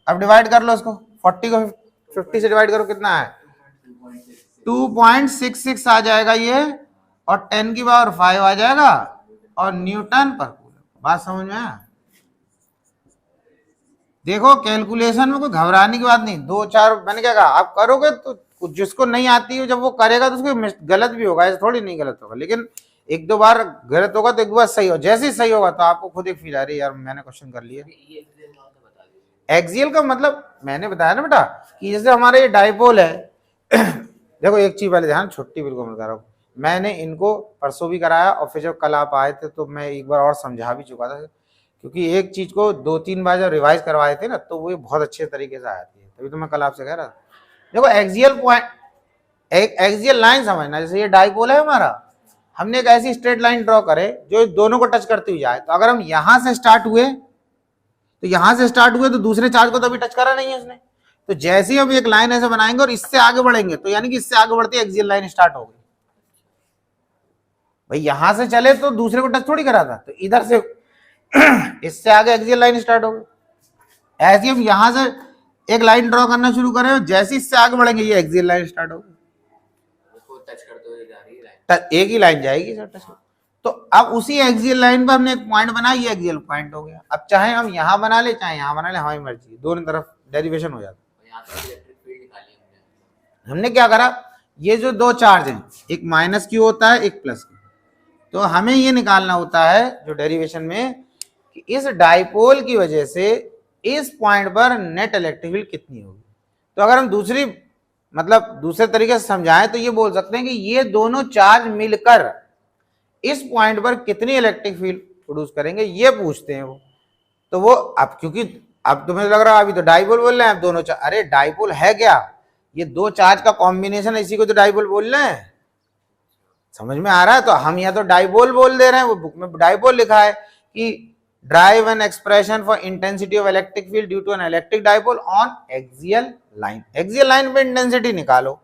अब डिवाइड कर लो इसको, 40 को 50 से डिवाइड करो, कितना है 2.66 आ जाएगा ये, और 10⁵ आ जाएगा, और न्यूटन पर कूलम। बात समझ में आया। देखो कैलकुलेशन में कोई घबराने की बात नहीं, 2-4 मैंने क्या कहा, आप करोगे तो जिसको नहीं आती है जब वो करेगा तो उसको गलत भी होगा, ऐसे थोड़ी नहीं गलत होगा, लेकिन 1-2 बार गलत होगा तो एक बार सही हो, जैसे ही सही होगा तो आपको खुद एक फील आ रही है यार मैंने क्वेश्चन कर लिया। एक्सियल का मतलब मैंने बताया ना बेटा, कि जैसे हमारा ये डाइपोल है देखो एक चीज पहले ध्यान, छुट्टी बिल्कुल मत करो, मैंने इनको परसों भी कराया, और फिर जब कल आप आए थे तो मैं एक बार और समझा भी चुका था, क्योंकि एक चीज को 2-3 बार जब रिवाइज करवाए थे ना तो वो बहुत अच्छे तरीके से आती है, तभी तो मैं कल आपसे कह रहा था। देखो एक्सियल पॉइंट, एक एक्सियल लाइन समझना, जैसे ये डाइपोल है हमारा, हमने एक ऐसी स्ट्रेट लाइन ड्रॉ करे जो दोनों को टच करती हुई जाए, तो अगर हम यहां से स्टार्ट हुए तो दूसरे चार्ज को तो अभी टच करा नहीं है उसने, तो जैसे ही हम एक लाइन ऐसे बनाएंगे और इससे आगे बढ़ेंगे, तो यानी कि इससे आगे बढ़ते एक्सियल लाइन स्टार्ट हो गई। भाई यहां से चले तो दूसरे को टच थोड़ी करा था, तो इधर से इससे आगे एक्सियल लाइन स्टार्ट हो गई। ऐसे हम यहां से एक लाइन ड्रॉ करना शुरू करें, जैसे इससे आगे बढ़ेंगे ये एक्सियल लाइन स्टार्ट होगी, उसको टच करते हुए जा रही है, एक ही लाइन जाएगी सर टच। तो अब उसी एक्सियल लाइन पर हमने एक पॉइंट बनाया, ये एक्सियल पॉइंट हो गया। अब चाहे हम यहां बना ले चाहे यहां बना ले, हमारी मर्जी, दोनों तरफ डेरिवेशन हो जाता है। यहाँ से इलेक्ट्रिक फील्ड निकाली हमने क्या करा, ये जो दो चार्ज हैं, एक माइनस क्यू होता है एक प्लस क्यू, तो हमें ये निकालना होता है जो डेरिवेशन में कि इस डाइपोल की वजह से इस पॉइंट पर नेट इलेक्ट्रिक फील्ड कितनी होगी। तो अगर हम दूसरी मतलब दूसरे तरीके से समझाएं तो ये बोल सकते हैं कि ये दोनों चार्ज मिलकर इस पॉइंट पर कितनी इलेक्ट्रिक फील्ड प्रोड्यूस करेंगे, ये पूछते हैं वो। तो वो अब क्योंकि अब तुम्हें लग रहा है अभी तो डाइपोल बोल रहे हैं, अब दोनों चार्ज, अरे डाइपोल है क्या, ये दो चार्ज का कॉम्बिनेशन, इसी को तो डाइपोल बोल रहे हैं। समझ में आ रहा है? तो हम यहाँ तो डाइपोल बोल दे रहे हैं, वो बुक में डाइपोल लिखा है कि derive an expression for intensity of electric field due to an electric dipole on axial line. Axial line पे इंटेंसिटी निकालो,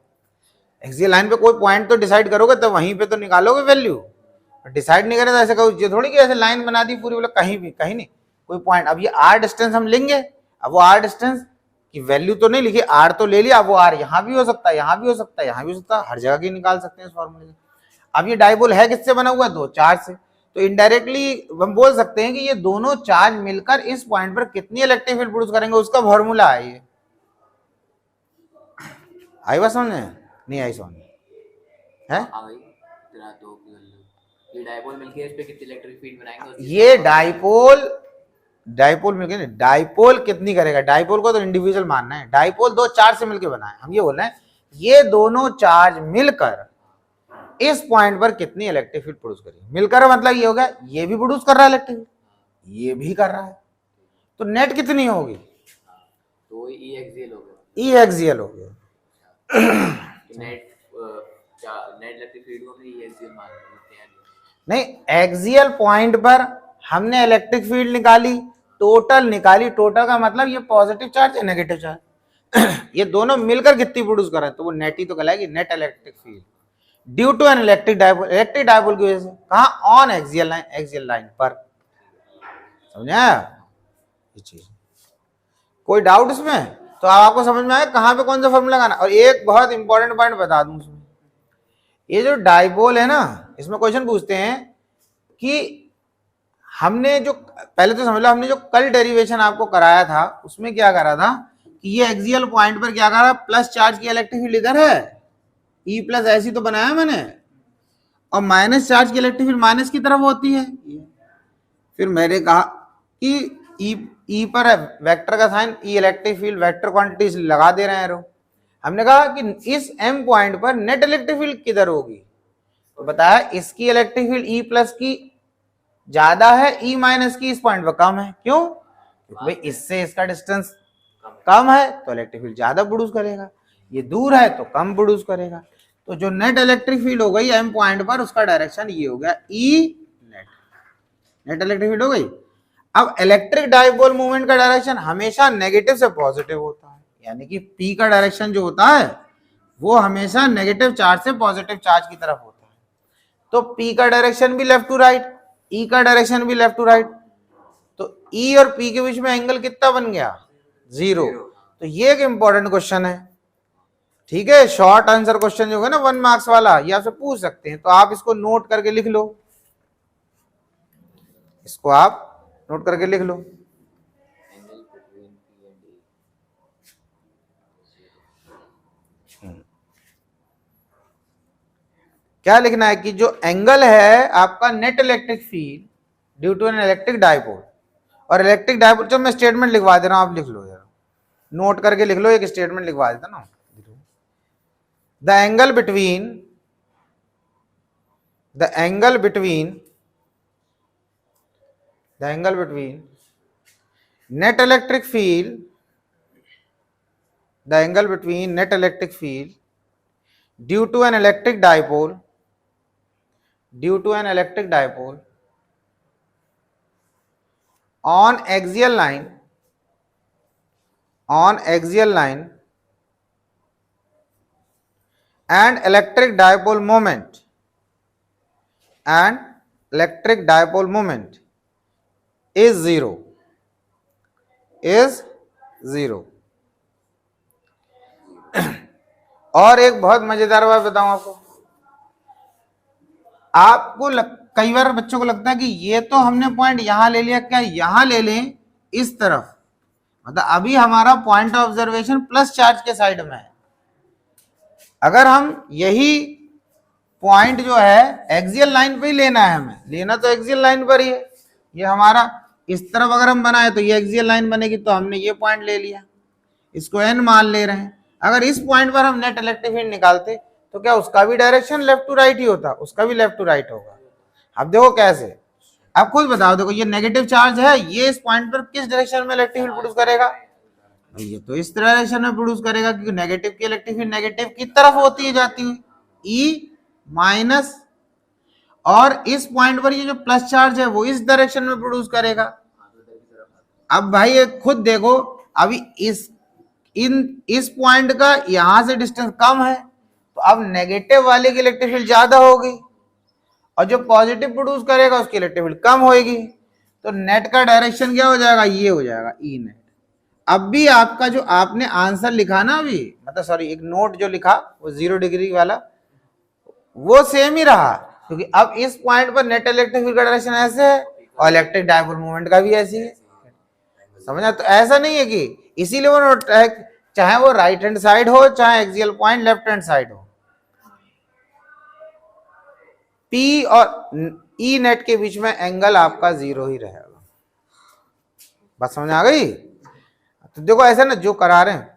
एक्सियल लाइन पे कोई पॉइंट तो डिसाइड करोगे तो वहीं पे तो निकालोगे वैल्यू। डिसाइड नहीं करे तो ऐसे कहो, ये थोड़ी कि ऐसे लाइन बना दी पूरी, बोले कहीं भी कहीं नहीं कोई पॉइंट। अब ये आर डिस्टेंस हम लेंगे, अब वो आर डिस्टेंस की वैल्यू तो नहीं लिखी, आर तो ले लिया, अब वो आर यहाँ भी हो सकता है, यहाँ भी हो सकता है, यहाँ भी हो सकता है, हर जगह की निकाल सकते हैं इस फॉर्मूले से। अब ये डाइपोल है किससे बना हुआ है, दो चार्ज से, तो इनडायरेक्टली हम बोल सकते हैं कि ये दोनों चार्ज मिलकर इस पॉइंट पर कितनी इलेक्ट्रिक फील्ड प्रोड्यूस करेंगे, उसका फॉर्मूला है ये। आई बात समझ में? नहीं आई समझ है? ये डाइपोल मिलके इस पे कितनी इलेक्ट्रिक फील्ड बनाएंगे? ये डाइपोल मिलके, डाइपोल कितनी करेगा, डाइपोल को तो इंडिविजुअल मानना है, डाइपोल दो चार्ज से मिलकर बना है। हम ये बोल रहे हैं ये दोनों चार्ज मिलकर इस पॉइंट पर कितनी इलेक्ट्रिक फील्ड प्रोड्यूस करेगी। मिलकर मतलब ये हो गया ये भी प्रोड्यूस कर रहा है इलेक्ट्रिक फील्ड, ये भी कर रहा है, तो नेट कितनी होगी? तो ई एक्सियल हो गया, ई एक्सियल हो गया। नेट इलेक्ट्रिक फील्ड को ई एक्सियल मान लेते हैं। नहीं, एक्सियल पॉइंट पर हमने इलेक्ट्रिक फील्ड निकाली, टोटल निकाली, टोटल का मतलब ये पॉजिटिव चार्ज है नेगेटिव चार्ज ये दोनों मिलकर कितनी प्रोड्यूस कर रहे हैं, तो वो नेट ही तो कहलाएगी, net electric field due to an electric dipole. Electric dipole की वजह से कहा, ऑन एक्सियल लाइन पर। समझा ये चीज? कोई डाउट इसमें? तो आपको समझ में आया कहां पे कौन सा फॉर्मूला लगाना। और एक बहुत इंपॉर्टेंट पॉइंट बता दूं उसमें, ये जो डाइपोल है ना, इसमें क्वेश्चन पूछते हैं कि हमने जो पहले तो समझ लो, हमने जो कल डेरिवेशन आपको कराया था उसमें क्या करा था कि ये एक्सियल पॉइंट पर क्या करा, प्लस चार्ज की इलेक्ट्रिक फील्ड इधर है, ई प्लस ऐसी तो बनाया मैंने, और माइनस चार्ज की इलेक्ट्रिक फील्ड माइनस की तरफ होती है। फिर मैंने कहा कि ई पर है वेक्टर का साइन, ई इलेक्ट्रिक फील्ड वेक्टर क्वांटिटीज लगा दे रहे हैं एरो। हमने कहा कि इस एम पॉइंट पर नेट इलेक्ट्रिक फील्ड किधर होगी, तो बताया इसकी इलेक्ट्रिक फील्ड ई प्लस की ज्यादा है, ई माइनस की इस पॉइंट पर कम है। क्यों? क्योंकि भाई इससे इसका डिस्टेंस कम है तो इलेक्ट्रिक फील्ड ज्यादा प्रोड्यूस करेगा, ये दूर है तो कम प्रोड्यूस करेगा। तो जो नेट इलेक्ट्रिक फील्ड हो गई एम पॉइंट पर, उसका डायरेक्शन ये हो गया E net, net electric field हो गई। अब इलेक्ट्रिक डाइपोल मूवमेंट का डायरेक्शन हमेशा नेगेटिव से पॉजिटिव होता है, यानी कि पी का डायरेक्शन जो होता है वो हमेशा नेगेटिव चार्ज से पॉजिटिव चार्ज की तरफ होता है। तो पी का डायरेक्शन भी लेफ्ट टू राइट, ई का डायरेक्शन भी लेफ्ट टू राइट, तो ई और पी के बीच में एंगल कितना बन गया, 0। तो ये एक इंपॉर्टेंट क्वेश्चन है, ठीक है, शॉर्ट आंसर क्वेश्चन जो है ना 1 मार्क्स वाला, ये आपसे पूछ सकते हैं। तो आप इसको नोट करके लिख लो, इसको आप नोट करके लिख लो। क्या लिखना है कि जो एंगल है आपका net electric field due to an electric dipole, और इलेक्ट्रिक डाइपोल, जो मैं स्टेटमेंट लिखवा दे रहा हूं आप लिख लो यार, नोट करके लिख लो, एक स्टेटमेंट लिखवा देता ना। The angle between net electric field due to an electric dipole on axial line and electric dipole moment is zero. और एक बहुत मजेदार बात बताऊं आपको कई बार बच्चों को लगता है कि ये तो हमने पॉइंट यहां ले लिया, क्या यहां ले लें इस तरफ, मतलब अभी हमारा point of observation plus charge के साइड में है। अगर हम यही पॉइंट जो है एक्सियल लाइन पे ही लेना है, हमें लेना तो एक्सियल लाइन पर ही है, ये हमारा इस तरफ अगर हम बनाए तो ये एक्सियल लाइन बनेगी, तो हमने ये पॉइंट ले लिया, इसको n मान ले रहे हैं। अगर इस पॉइंट पर हम नेट इलेक्ट्रिक फील्ड निकालते तो क्या उसका भी डायरेक्शन लेफ्ट टू राइट ही होता, उसका भी लेफ्ट टू राइट होगा। अब देखो कैसे, अब खुद बताओ, देखो ये नेगेटिव चार्ज है, ये इस पॉइंट पर किस डायरेक्शन में इलेक्ट्रिक फील्ड प्रोड्यूस करेगा, ये तो इस डायरेक्शन में प्रोड्यूस करेगा, क्योंकि नेगेटिव की इलेक्ट्रिक फील्ड नेगेटिव की तरफ होती है जाती हुई, ई माइनस, और इस पॉइंट पर ये जो प्लस चार्ज है वो इस डायरेक्शन में प्रोड्यूस करेगा। अब भाई ये खुद देखो, अभी इस पॉइंट का यहां से डिस्टेंस कम है, तो अब नेगेटिव वाले की इलेक्ट्रिक फील्ड ज्यादा होगी, और जो पॉजिटिव प्रोड्यूस करेगा उसकी इलेक्ट्रिक फील्ड कम होगी, तो नेट का डायरेक्शन क्या हो जाएगा, ये हो जाएगा ई नेट। अब भी आपका जो आपने आंसर लिखा ना अभी, मतलब सॉरी एक नोट जो लिखा वो 0 डिग्री वाला, वो सेम ही रहा, क्योंकि अब इस पॉइंट पर नेट इलेक्ट्रिक फील्ड का डायरेक्शन ऐसे है और इलेक्ट्रिक डायपोल मोमेंट का भी ऐसी है, समझना। तो ऐसा नहीं है कि इसीलिए वो नोट है, चाहे वो राइट हैंड साइड हो चाहे axial point left hand side हो, P और ई नेट के बीच में एंगल आपका 0 ही रहेगा। बात समझ आ गई। तो देखो ऐसा ना जो करा रहे हैं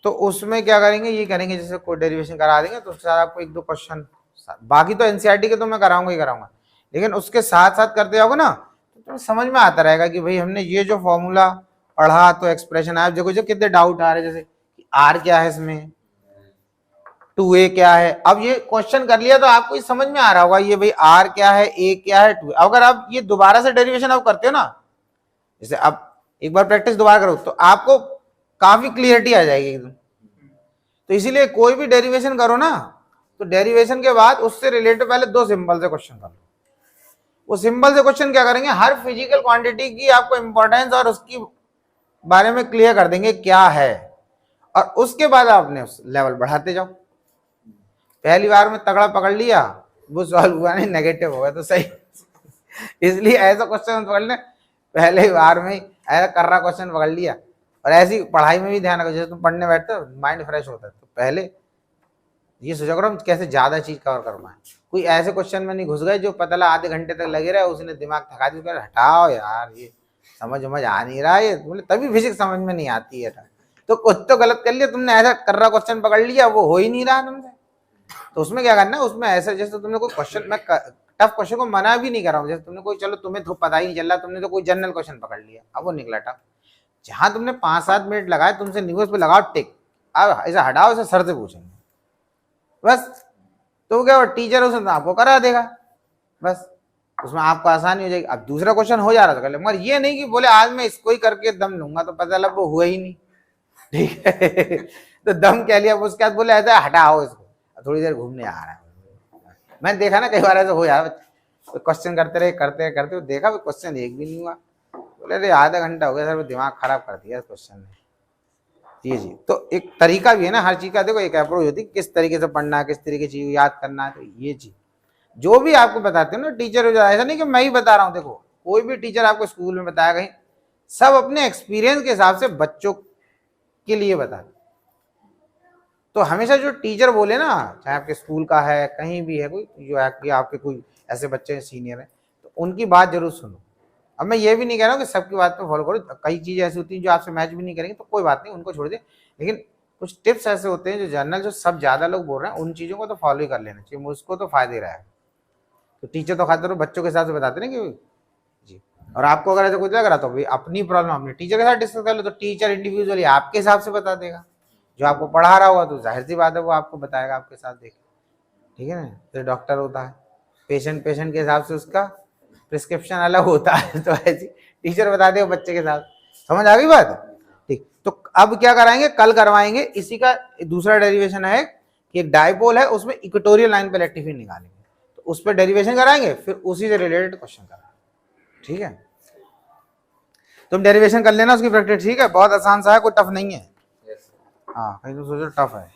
तो उसमें क्या करेंगे, ये करेंगे जैसे कोई डेरिवेशन करा देंगे तो उसके साथ आपको 1-2 क्वेश्चन, बाकी तो एनसीईआरटी के तो मैं कराऊंगा ही कराऊंगा, लेकिन उसके साथ साथ करते जाओगे ना तो समझ में आता रहेगा कि भाई हमने ये जो फॉर्मूला पढ़ा तो एक्सप्रेशन आया। देखो जो कितने डाउट आ रहे हैं, जैसे आर क्या है इसमें, 2a क्या है। अब ये क्वेश्चन कर लिया तो आपको समझ में आ रहा होगा ये भाई आर क्या है, ए क्या है, 2a। अगर आप ये दोबारा से डेरिवेशन आप करते हो ना, जैसे अब एक बार प्रैक्टिस दोबारा करो तो आपको काफी क्लियरिटी आ जाएगी एकदम। तो इसीलिए कोई भी डेरिवेशन करो ना तो डेरिवेशन के बाद उससे रिलेटेड पहले 2 सिंपल से क्वेश्चन कर लो। वो सिंपल से क्वेश्चन क्या करेंगे, हर फिजिकल क्वांटिटी की आपको इंपॉर्टेंस और उसकी बारे में क्लियर कर देंगे क्या है, और उसके बाद आपने उस लेवल बढ़ाते जाओ। पहली बार में तगड़ा पकड़ लिया वो सॉल्व हुआ नहीं, नेगेटिव हो गया तो सही। इसलिए ऐसा क्वेश्चन पकड़ लें, पहले बार में ऐसा कर रहा क्वेश्चन पकड़ लिया। और ऐसी पढ़ाई में भी ध्यान रखो, जैसे तुम पढ़ने बैठते हो माइंड फ्रेश होता है तो पहले ये सोचा करो कैसे ज्यादा चीज कवर करना है। कोई ऐसे क्वेश्चन में नहीं घुस गए जो पता लगा आधे घंटे तक लगे रहे, उसने दिमाग थका दिया, हटाओ यार ये समझ आ नहीं रहा, ये बोले तभी फिजिक्स समझ में नहीं आती है। तो कुछ तो गलत कर लिया तुमने, ऐसा कर रहा क्वेश्चन पकड़ लिया वो हो ही नहीं रहा तुमसे। तो उसमें क्या करना है, उसमें ऐसा जैसे तुमने कोई क्वेश्चन, मैं टफ क्वेश्चन को मना भी नहीं कर रहा हूँ, जैसे तुमने कोई, चलो तुम्हें तो पता ही नहीं चल रहा, तुमने तो कोई जनरल क्वेश्चन पकड़ लिया, अब वो निकला टफ, जहां तुमने 5-7 मिनट लगाए तुमसे न्यूज पे लगाओ टिक, अब ऐसा हटाओ, ऐसे सर से पूछेंगे बस, तो क्या टीचर उसने आपको करा देगा बस, उसमें आपको आसानी हो जाएगी। अब दूसरा क्वेश्चन हो जा रहा था कर ले, मगर ये नहीं कि बोले आज मैं इसको ही करके दम लूंगा तो पता लगा वो हुआ ही नहीं, ठीक है। तो दम कह लिया, उसके बाद बोले ऐसा हटाओ इसको, थोड़ी देर घूमने आ रहा है। मैंने देखा ना कई बार ऐसा हो यार, क्वेश्चन करते रहे करते करते देखा क्वेश्चन एक भी नहीं हुआ, बोले अरे आधा घंटा हो गया सर, दिमाग खराब कर दिया इस क्वेश्चन ने। जी तो एक तरीका भी है ना हर चीज का, देखो एक अप्रोच होती है किस तरीके से पढ़ना है, किस तरीके की चीज याद करना है। तो ये चीज जो भी आपको बताते हो ना टीचर, ऐसा नहीं कि मैं ही बता रहा हूँ, देखो कोई भी टीचर आपको स्कूल में बताया कहीं, सब अपने एक्सपीरियंस के हिसाब से बच्चों के लिए बताते। तो हमेशा जो टीचर बोले ना, चाहे आपके स्कूल का है कहीं भी है कोई, जो आपके कोई ऐसे बच्चे सीनियर हैं तो उनकी बात जरूर सुनो। अब मैं ये भी नहीं कह रहा हूँ कि सबकी बात पे फॉलो करो, कई चीजें ऐसी होती हैं जो आपसे मैच भी नहीं करेंगे तो कोई बात नहीं, उनको छोड़ दे, लेकिन कुछ टिप्स ऐसे होते हैं जो जनरल जो सब ज्यादा लोग बोल रहे हैं उन चीजों को तो फॉलो ही कर लेना चाहिए, मुझको तो फायदे रहा है। तो टीचर तो खाते रहो बच्चों के हिसाब से बताते ना कि जी, और आपको अगर ऐसा कुछ लग रहा तो भाई अपनी प्रॉब्लम अपने टीचर के साथ डिस्कस कर लो, तो टीचर इंडिविजुअली आपके हिसाब से बता देगा, जो आपको पढ़ा रहा होगा तो जाहिर सी बात है वो आपको बताएगा आपके साथ देख, ठीक है ना। तो डॉक्टर होता है, पेशेंट के हिसाब से उसका प्रिस्क्रिप्शन अलग होता है, तो ऐसी टीचर बता देगा बच्चे के साथ। समझ आ गई बात, ठीक। तो अब क्या कराएंगे, कल करवाएंगे इसी का दूसरा डेरिवेशन है कि एक डायपोल है उसमें इक्वेटोरियल लाइन पे इलेक्ट्रिक फील्ड निकालेंगे, तो उस पर डेरिवेशन कराएंगे, फिर उसी से रिलेटेड क्वेश्चन कराएंगे, ठीक है। तुम डेरिवेशन कर लेना उसकी प्रैक्टिस, ठीक है, बहुत आसान सा है, कोई टफ नहीं है। हाँ कहीं तो सोचो टफ है।